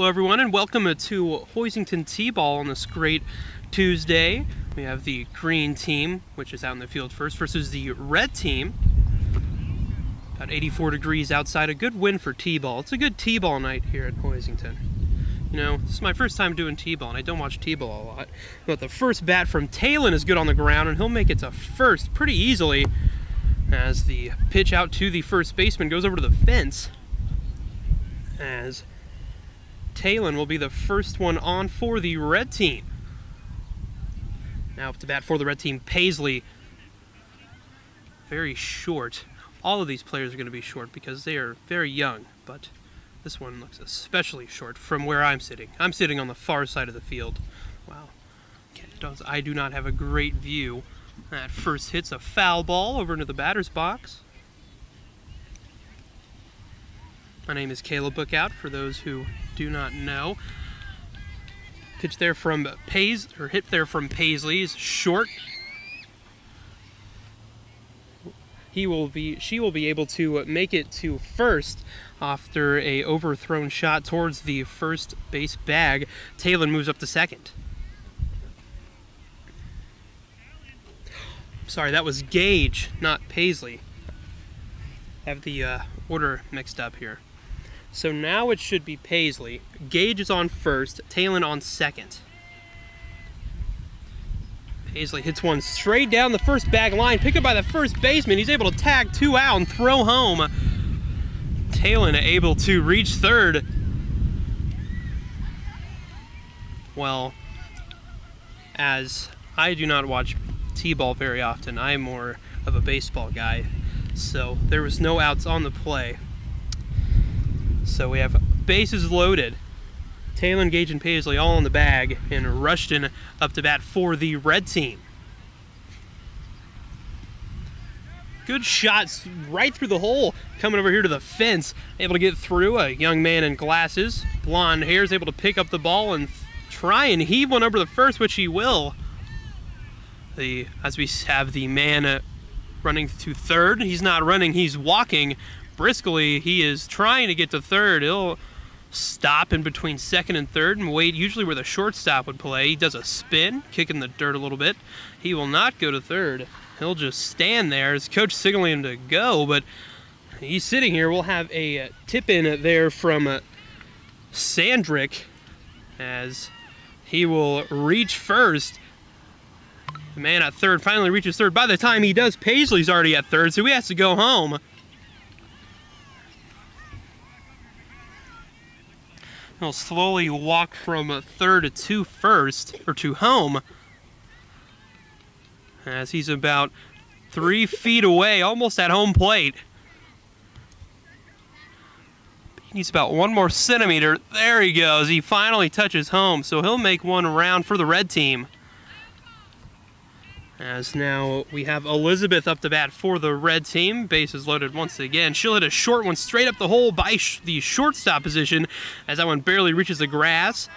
Hello everyone and welcome to Hoisington T-Ball on this great Tuesday. We have the green team, which is out in the field first, versus the red team. About 84 degrees outside, a good win for T-Ball. It's a good T-Ball night here at Hoisington. You know, this is my first time doing T-Ball, and I don't watch T-Ball a lot. But the first bat from Talon is good on the ground, and he'll make it to first pretty easily as the pitch out to the first baseman goes over to the fence. As Talon will be the first one on for the red team. Now up to bat for the red team, Paisley. Very short. All of these players are going to be short because they are very young, but this one looks especially short from where I'm sitting. I'm sitting on the far side of the field. Wow. I do not have a great view. That first hits a foul ball over into the batter's box. My name is Bookout, for those who do not know. Pitch there from hit there from Paisley is short. She will be able to make it to first after a overthrown shot towards the first base bag. Talon moves up to second. Sorry, that was Gage, not Paisley. I have the order mixed up here. So now it should be Paisley. Gage is on first, Talon on second. Paisley hits one straight down the first bag line, picked up by the first baseman. He's able to tag two out and throw home. Talon able to reach third. Well, as I do not watch T-ball very often, I'm more of a baseball guy, so there was no outs on the play. So we have bases loaded. Talon, Gage, and Paisley all in the bag, and Rushton up to bat for the red team. Good shots right through the hole, coming over here to the fence, able to get through. A young man in glasses, blonde hair, is able to pick up the ball and try and heave one over the first, which he will. As we have the man running to third, he's not running, he's walking briskly. He is trying to get to third. He'll stop in between second and third and wait, usually where the shortstop would play. He does a spin, kicking the dirt a little bit. He will not go to third. He'll just stand there. His coach signaling him to go, but he's sitting here. We'll have a tip in there from Sandrick as he will reach first. The man at third finally reaches third. By the time he does, Paisley's already at third, so he has to go home. He'll slowly walk from third to first, or to home, as he's about 3 feet away, almost at home plate. He needs about 1 more centimeter. There he goes. He finally touches home, so he'll make one round for the red team. As now we have Elizabeth up to bat for the red team. Bases loaded once again. She'll hit a short one straight up the hole by the shortstop position as that one barely reaches the grass.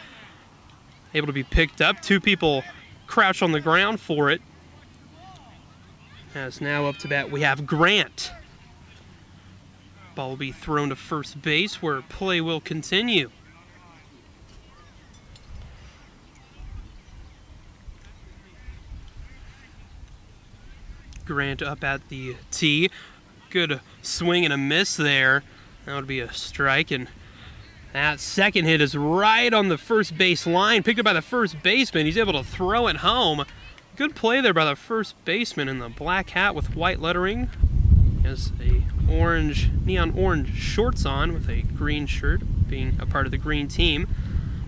Able to be picked up. 2 people crouch on the ground for it. As now up to bat we have Grant. Ball will be thrown to first base where play will continue. Grant up at the tee. Good swing and a miss there. That would be a strike, and that second hit is right on the first base line, picked up by the first baseman. He's able to throw it home. Good play there by the first baseman in the black hat with white lettering. He has a neon orange shorts on with a green shirt, being a part of the green team.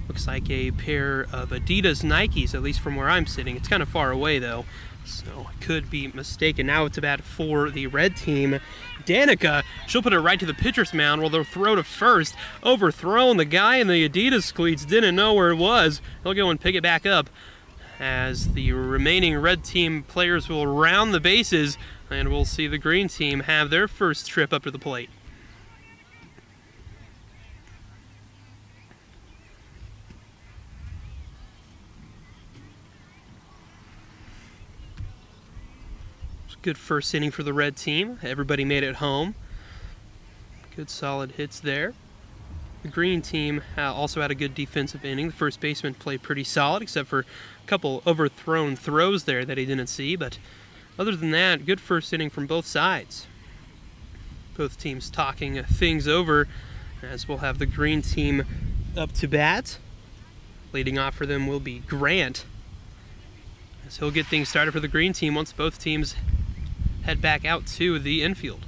Looks like a pair of Adidas Nikes, at least from where I'm sitting. It's kind of far away though, so I could be mistaken. Now it's a bat for the red team. Danica, she'll put it right to the pitcher's mound while they'll throw to first. Overthrown. The guy in the Adidas cleats didn't know where it was. He'll go and pick it back up as the remaining red team players will round the bases, and we'll see the green team have their first trip up to the plate. Good first inning for the red team. Everybody made it home. Good solid hits there. The green team also had a good defensive inning. The first baseman played pretty solid, except for a couple overthrown throws there that he didn't see. But other than that, good first inning from both sides. Both teams talking things over, as we'll have the green team up to bat. Leading off for them will be Grant, as he'll get things started for the green team once both teams head back out to the infield.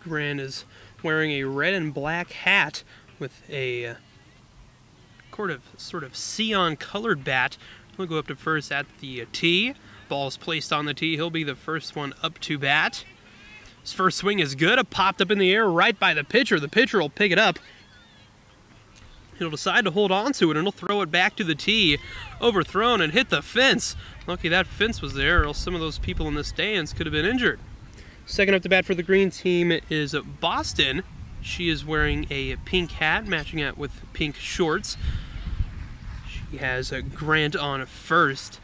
Grant is wearing a red and black hat with a sort of cyan colored bat. He'll go up to first at the tee. Ball is placed on the tee. He'll be the first one up to bat. His first swing is good. It popped up in the air right by the pitcher. The pitcher will pick it up. He'll decide to hold on to it, and he'll throw it back to the tee. Overthrown and hit the fence. Lucky that fence was there, or else some of those people in the stands could have been injured. Second up to bat for the green team is Boston. She is wearing a pink hat, matching it with pink shorts. She has a Grant on first.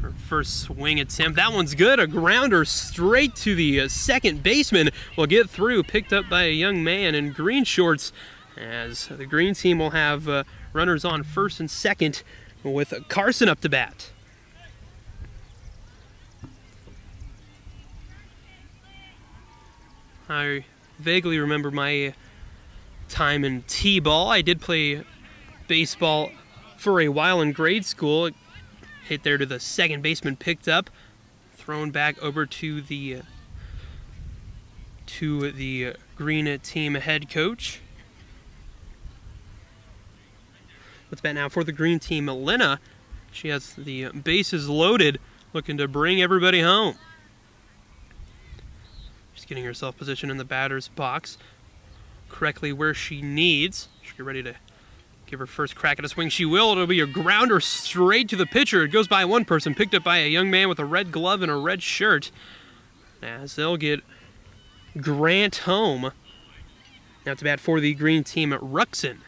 Her first swing attempt. That one's good. A grounder straight to the second baseman. Will get through, picked up by a young man in green shorts, as the green team will have runners on first and second with Carson up to bat. I vaguely remember my time in T-ball. I did play baseball for a while in grade school. Hit there to the second baseman, picked up, thrown back over to the green team head coach. Let's bat now for the green team, Lena. She has the bases loaded, looking to bring everybody home. She's getting herself positioned in the batter's box correctly where she needs. She'll get ready to give her first crack at a swing. She will. It'll be a grounder straight to the pitcher. It goes by one person, picked up by a young man with a red glove and a red shirt, as they'll get Grant home. Now to bat for the green team at Ruxin.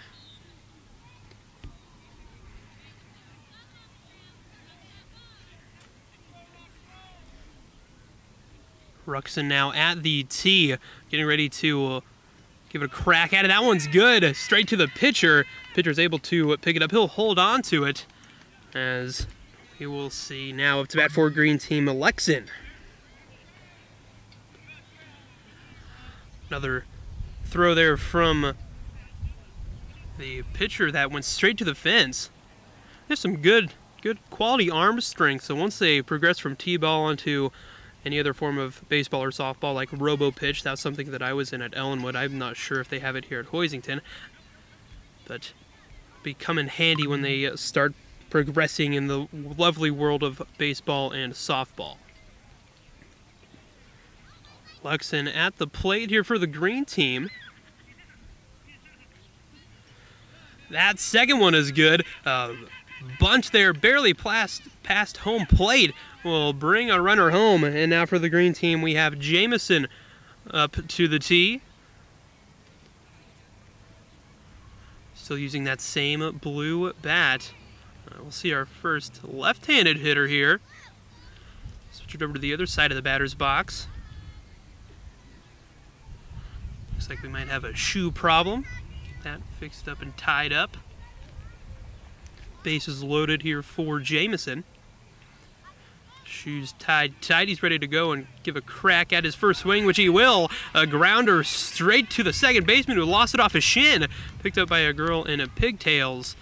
Ruxin now at the tee, getting ready to give it a crack at it. That one's good. Straight to the pitcher. Pitcher's able to pick it up. He'll hold on to it, as we will see now up to bat for green team Alexin. Another throw there from the pitcher that went straight to the fence. There's some good quality arm strength, so once they progress from T-ball onto any other form of baseball or softball like robo-pitch, that's something that I was in at Ellenwood. I'm not sure if they have it here at Hoisington, but be coming handy when they start progressing in the lovely world of baseball and softball. Luxon at the plate here for the green team. That second one is good. Bunch there, barely past home plate, will bring a runner home. And now for the green team, we have Jameson up to the tee. Still using that same blue bat. We'll see our first left-handed hitter here. Switch it over to the other side of the batter's box. Looks like we might have a shoe problem. Get that fixed up and tied up. Bases loaded here for Jameson. Shoes tied tight. He's ready to go and give a crack at his first swing, which he will. A grounder straight to the second baseman, who lost it off his shin. Picked up by a girl in pigtails,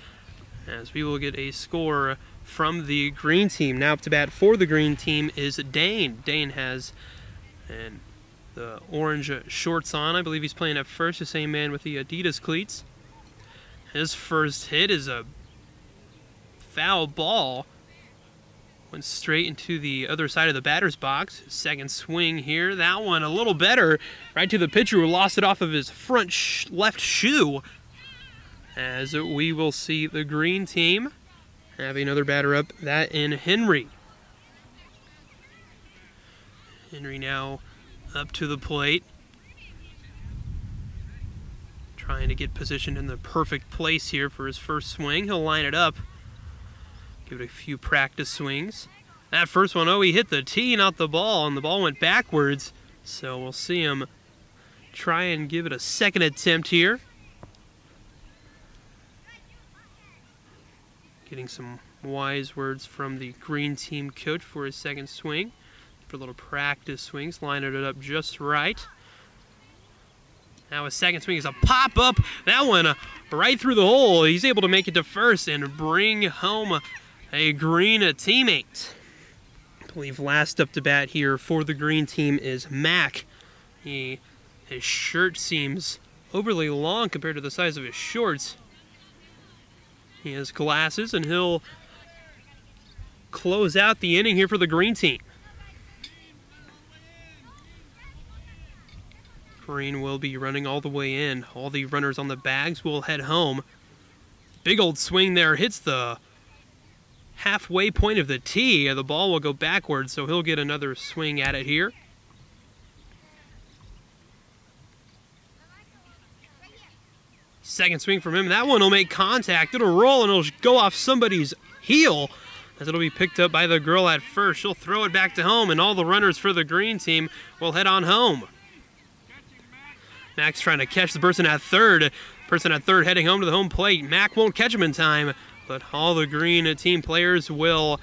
as we will get a score from the green team. Now up to bat for the green team is Dane. Dane has the orange shorts on. I believe he's playing at first, the same man with the Adidas cleats. His first hit is a foul ball. Went straight into the other side of the batter's box. Second swing here. That one a little better. Right to the pitcher, who lost it off of his front left shoe. As we will see the green team have another batter up, that in Henry. Henry now up to the plate. Trying to get positioned in the perfect place here for his first swing. He'll line it up. Give it a few practice swings. That first one, oh, he hit the tee, not the ball, and the ball went backwards. So we'll see him try and give it a second attempt here. Getting some wise words from the green team coach for his second swing. For little practice swings, lining it up just right. Now his second swing is a pop-up. That one right through the hole. He's able to make it to first and bring home a green teammate. I believe last up to bat here for the green team is Mac. His shirt seems overly long compared to the size of his shorts. He has glasses, and he'll close out the inning here for the green team. Green will be running all the way in. All the runners on the bags will head home. Big old swing there, hits the halfway point of the tee. The ball will go backwards, so he'll get another swing at it here. Second swing from him. That one will make contact. It'll roll and it'll go off somebody's heel as it'll be picked up by the girl at first. She'll throw it back to home, and all the runners for the green team will head on home. Mac's trying to catch the person at third. Person at third heading home to the home plate. Mac won't catch him in time, but all the green team players will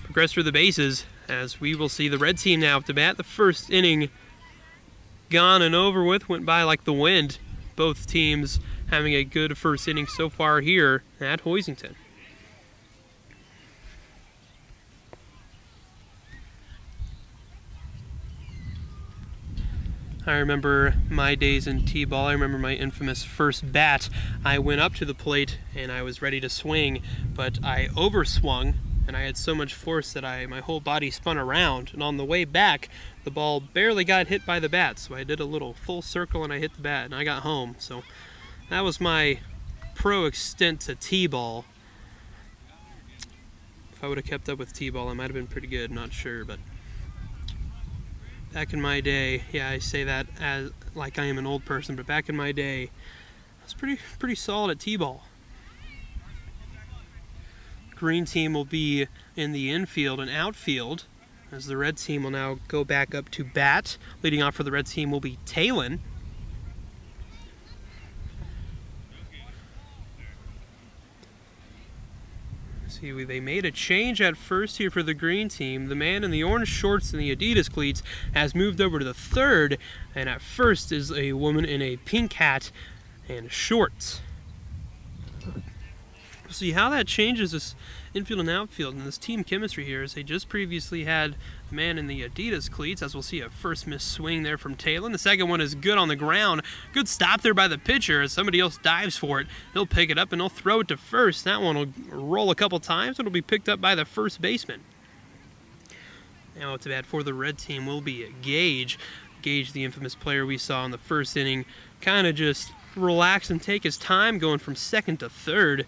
progress through the bases as we will see the red team now up to bat. The first inning gone and over with. Went by like the wind. Both teams having a good first inning so far here at Hoisington. I remember my days in T-ball. I remember my infamous first bat. I went up to the plate and I was ready to swing, but I overswung and I had so much force that my whole body spun around, and on the way back the ball barely got hit by the bat, so I did a little full circle and I hit the bat and I got home. So that was my pro extent to T-ball. If I would have kept up with T-ball, I might have been pretty good, not sure, but back in my day, yeah, I say that as like I am an old person, but back in my day, I was pretty solid at T-ball. Green team will be in the infield and outfield, as the red team will now go back up to bat. Leading off for the red team will be Talon. See, they made a change at first here for the green team. The man in the orange shorts and the Adidas cleats has moved over to the third, and at first is a woman in a pink hat and shorts. We'll see how that changes this infield and outfield and this team chemistry here, as they just previously had a man in the Adidas cleats, as we'll see a first missed swing there from Talon. The second one is good on the ground. Good stop there by the pitcher as somebody else dives for it. He'll pick it up and he'll throw it to first. That one will roll a couple times. It'll be picked up by the first baseman. Now to bat for the red team will be Gage. Gage, the infamous player we saw in the first inning, kind of just relax and take his time going from second to third.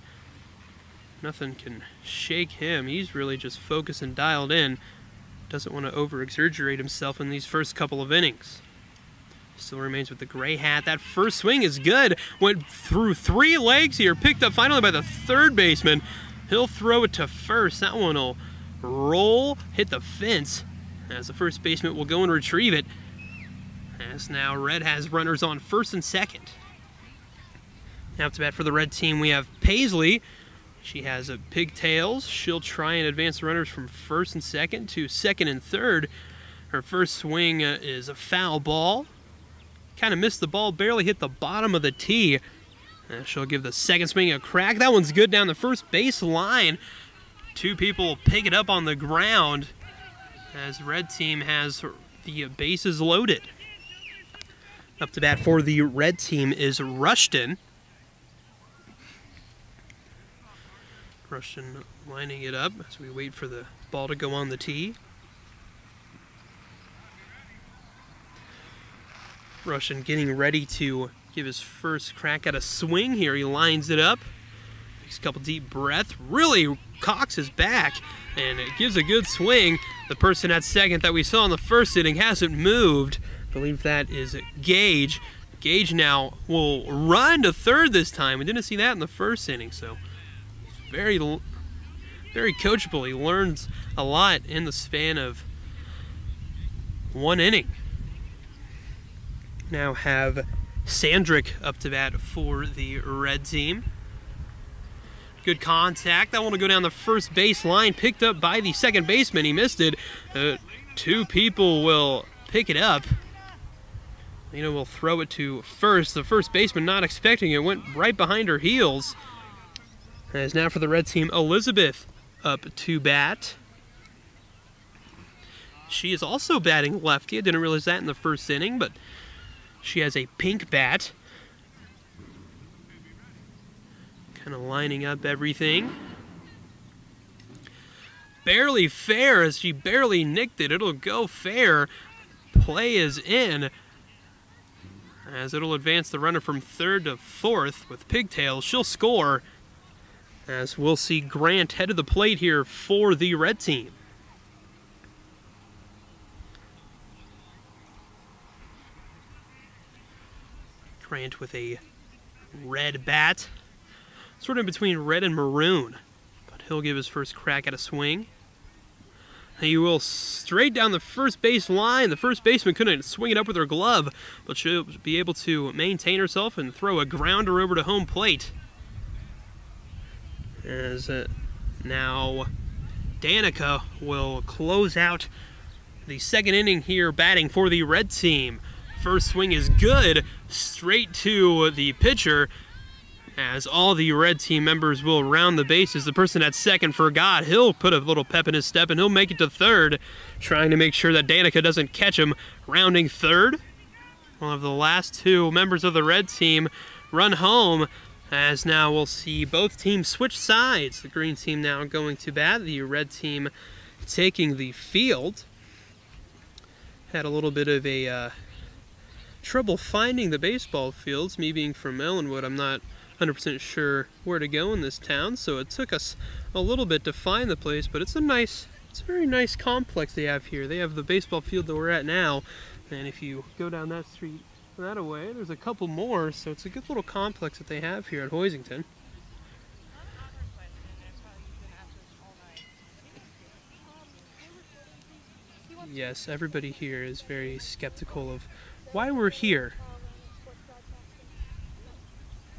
Nothing can shake him. He's really just focused and dialed in. Doesn't want to over-exaggerate himself in these first couple of innings. Still remains with the gray hat. That first swing is good. Went through three legs here. Picked up finally by the third baseman. He'll throw it to first. That one will roll, hit the fence, as the first baseman will go and retrieve it. As now red has runners on first and second. Now to bat for the red team, we have Paisley. She has pigtails. She'll try and advance the runners from first and second to second and third. Her first swing is a foul ball. Kind of missed the ball, barely hit the bottom of the tee. She'll give the second swing a crack. That one's good down the first base line. Two people pick it up on the ground as red team has the bases loaded. Up to bat for the red team is Rushton. Rushton lining it up as we wait for the ball to go on the tee. Rushton getting ready to give his first crack at a swing here. He lines it up, takes a couple deep breaths, really cocks his back, and it gives a good swing. The person at second that we saw in the first inning hasn't moved believe that is Gage. Gage now will run to third this time. We didn't see that in the first inning, so very coachable. He learns a lot in the span of one inning. Now have Sandrick up to bat for the red team. Good contact. That one will go down the first base line, picked up by the second baseman. He missed it. Two people will pick it up. Lena will throw it to first. The first baseman not expecting it, went right behind her heels. As now for the red team, Elizabeth up to bat. She is also batting lefty. I didn't realize that in the first inning, but she has a pink bat. Kind of lining up everything. Barely fair, as she barely nicked it. It'll go fair. Play is in, as it'll advance the runner from third to fourth with pigtails. She'll score, as we'll see Grant head of the plate here for the red team. Grant with a red bat, sort of in between red and maroon, but he'll give his first crack at a swing. He will straight down the first base line. The first baseman couldn't swing it up with her glove, but she'll be able to maintain herself and throw a grounder over to home plate. As now Danica will close out the second inning here, batting for the red team. First swing is good, straight to the pitcher, as all the red team members will round the bases. The person at second forgot. He'll put a little pep in his step, and he'll make it to third, trying to make sure that Danica doesn't catch him. Rounding third, one of the last two members of the red team run home, as now we'll see both teams switch sides. The green team now going to bat, the red team taking the field. Had a little bit of a trouble finding the baseball fields. Me being from Ellenwood, I'm not 100% sure where to go in this town, so it took us a little bit to find the place, but it's a very nice complex they have here. They have the baseball field that we're at now, and if you go down that street that away, there's a couple more, so it's a good little complex that they have here at Hoisington. Yes, everybody here is very skeptical of why we're here.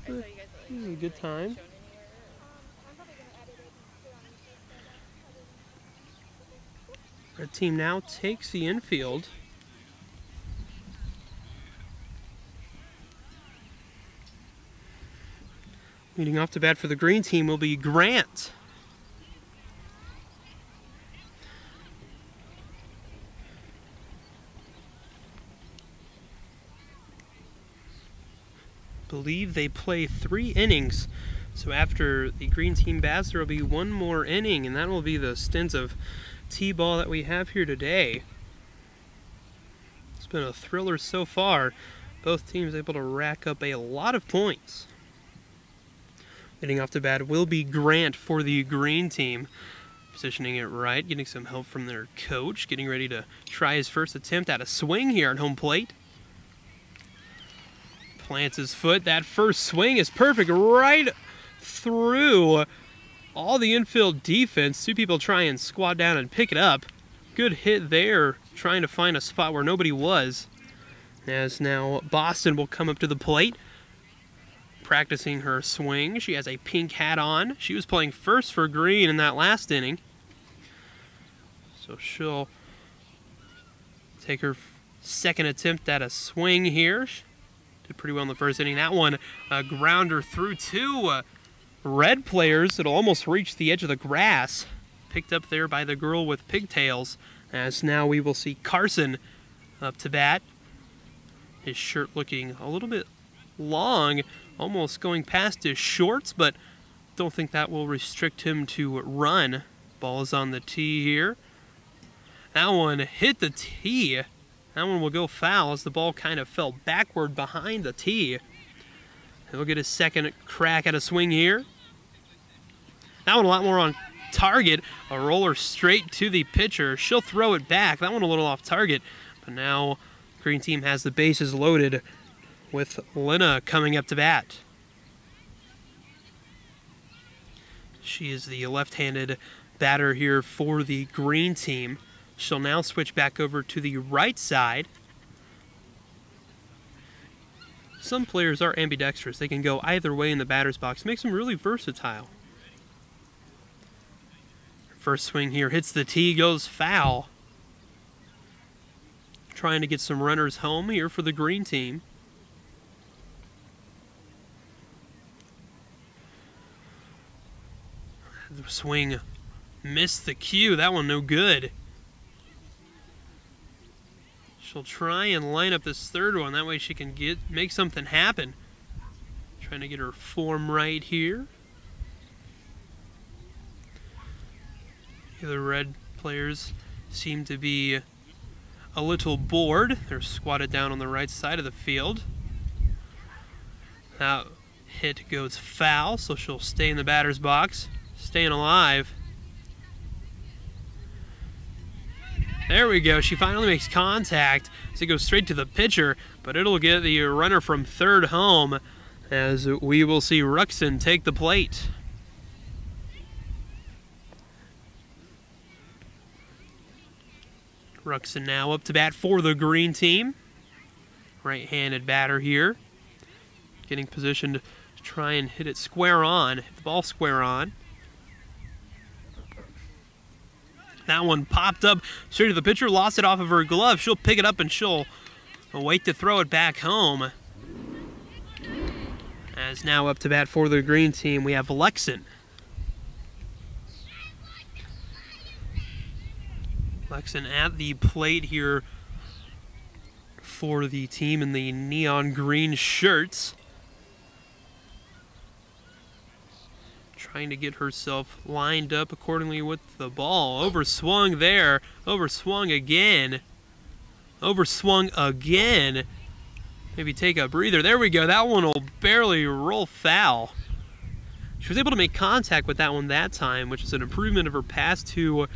A good time. Our team now takes the infield. Leading off to bat for the green team will be Grant. Believe they play 3 innings, so after the green team bats there will be one more inning, and that will be the stint of T-ball that we have here today. It's been a thriller so far. Both teams able to rack up a lot of points. Leading off to bat will be Grant for the green team, positioning it right, getting some help from their coach, getting ready to try his first attempt at a swing here at home plate. Plants his foot. That first swing is perfect, right through all the infield defense. Two people try and squat down and pick it up. Good hit there, trying to find a spot where nobody was. As now Boston will come up to the plate, practicing her swing. She has a pink hat on. She was playing first for green in that last inning, so she'll take her second attempt at a swing here. Did pretty well in the first inning. That one, a grounder through 2 red players. It'll almost reach the edge of the grass. Picked up there by the girl with pigtails. As now we will see Carson up to bat. His shirt looking a little bit long, almost going past his shorts, but don't think that will restrict him to run. Ball is on the tee here. That one hit the tee. That one will go foul as the ball kind of fell backward behind the tee. He'll get his second crack at a swing here. That one a lot more on target. A roller straight to the pitcher. She'll throw it back. That one a little off target. But now Green team has the bases loaded with Lena coming up to bat. She is the left-handed batter here for the green team. She'll now switch back over to the right side. Some players are ambidextrous. They can go either way in the batter's box. Makes them really versatile. First swing here hits the tee, goes foul. Trying to get some runners home here for the green team. The swing missed the cue. That one no good. She'll try and line up this third one. That way she can make something happen. Trying to get her form right here. The red players seem to be a little bored. They're squatted down on the right side of the field. That hit goes foul, so she'll stay in the batter's box. Staying alive. There we go. She finally makes contact as it goes straight to the pitcher, but it'll get the runner from third home as we will see Ruxin take the plate. Ruxin now up to bat for the green team. Right-handed batter here. Getting positioned to try and hit it square on. Hit the ball square on. That one popped up straight to the pitcher, lost it off of her glove. She'll pick it up and she'll wait to throw it back home. As now up to bat for the green team, we have Lexon. Lexon at the plate here for the team in the neon green shirts. Trying to get herself lined up accordingly with the ball. Overswung there. Overswung again. Overswung again. Maybe take a breather. There we go. That one will barely roll foul. She was able to make contact with that one that time, which is an improvement of her past two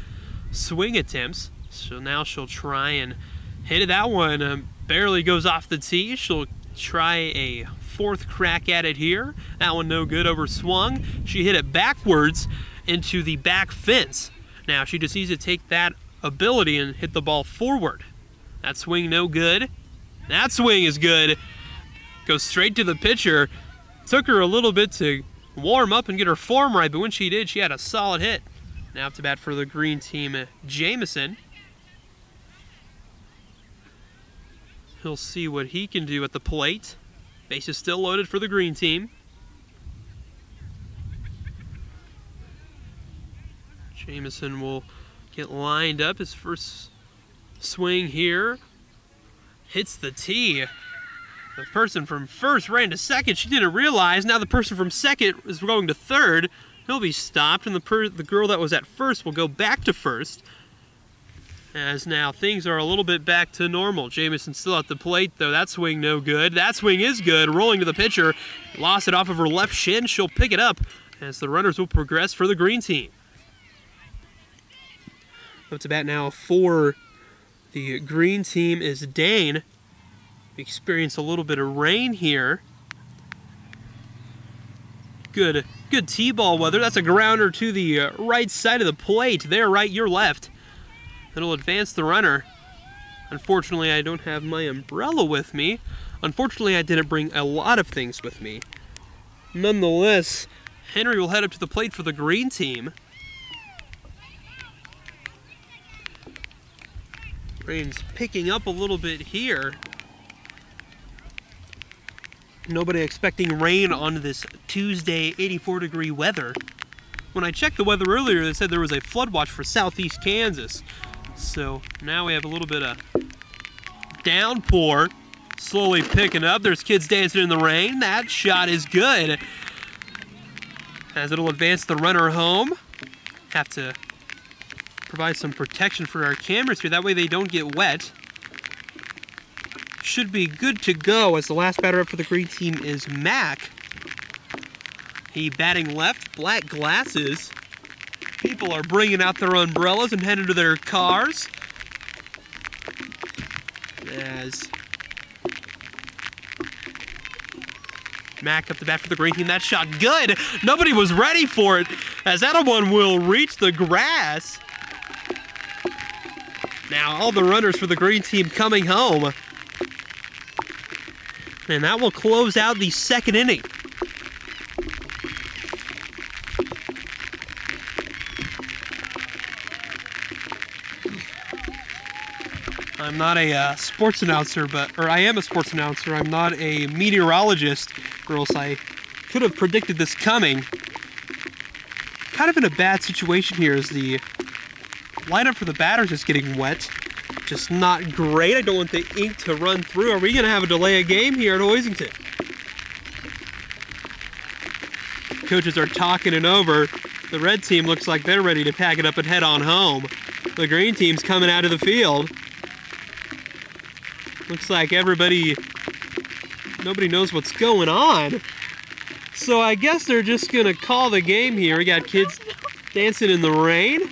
swing attempts. So now she'll try and hit it. That one barely goes off the tee. She'll try a fourth crack at it here. That one no good, overswung. She hit it backwards into the back fence. Now she just needs to take that ability and hit the ball forward. That swing no good. That swing is good. Goes straight to the pitcher. Took her a little bit to warm up and get her form right, but when she did, she had a solid hit. Now up to bat for the green team, Jamison. He'll see what he can do at the plate. Base is still loaded for the green team. Jamison will get lined up. His first swing here hits the tee. The person from first ran to second. She didn't realize. Now the person from second is going to third. He'll be stopped, and the girl that was at first will go back to first. As now things are a little bit back to normal. Jamison still at the plate, though. That swing no good. That swing is good. Rolling to the pitcher. Lost it off of her left shin. She'll pick it up as the runners will progress for the green team. Up to bat now for the green team is Dane. We experience a little bit of rain here. Good T-ball weather. That's a grounder to the right side of the plate. There, right, your left. It'll advance the runner. Unfortunately, I don't have my umbrella with me. Unfortunately, I didn't bring a lot of things with me. Nonetheless, Henry will head up to the plate for the green team. Rain's picking up a little bit here. Nobody expecting rain on this Tuesday 84-degree weather. When I checked the weather earlier, they said there was a flood watch for southeast Kansas. So now we have a little bit of downpour slowly picking up. There's kids dancing in the rain. That shot is good. As it'll advance the runner home. Have to provide some protection for our cameras here. That way they don't get wet. Should be good to go as the last batter up for the green team is Mac. He batting left, black glasses. People are bringing out their umbrellas and heading to their cars. As Mac up the bat for the green team. That shot good. Nobody was ready for it, as that one will reach the grass. Now all the runners for the green team coming home. And that will close out the second inning. I'm not a sports announcer, or I am a sports announcer. I'm not a meteorologist, or else I could have predicted this coming. Kind of in a bad situation here as the lineup for the batters is getting wet. Just not great. I don't want the ink to run through. Are we going to have a delay of game here at Hoisington? Coaches are talking it over. The red team looks like they're ready to pack it up and head on home. The green team's coming out of the field. Looks like nobody knows what's going on. So I guess they're just gonna call the game here. We got kids dancing in the rain.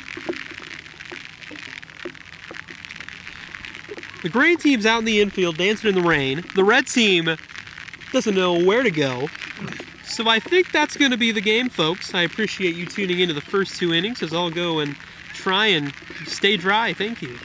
The green team's out in the infield dancing in the rain. The red team doesn't know where to go. So I think that's gonna be the game, folks. I appreciate you tuning into the first two innings as I'll go and try and stay dry. Thank you.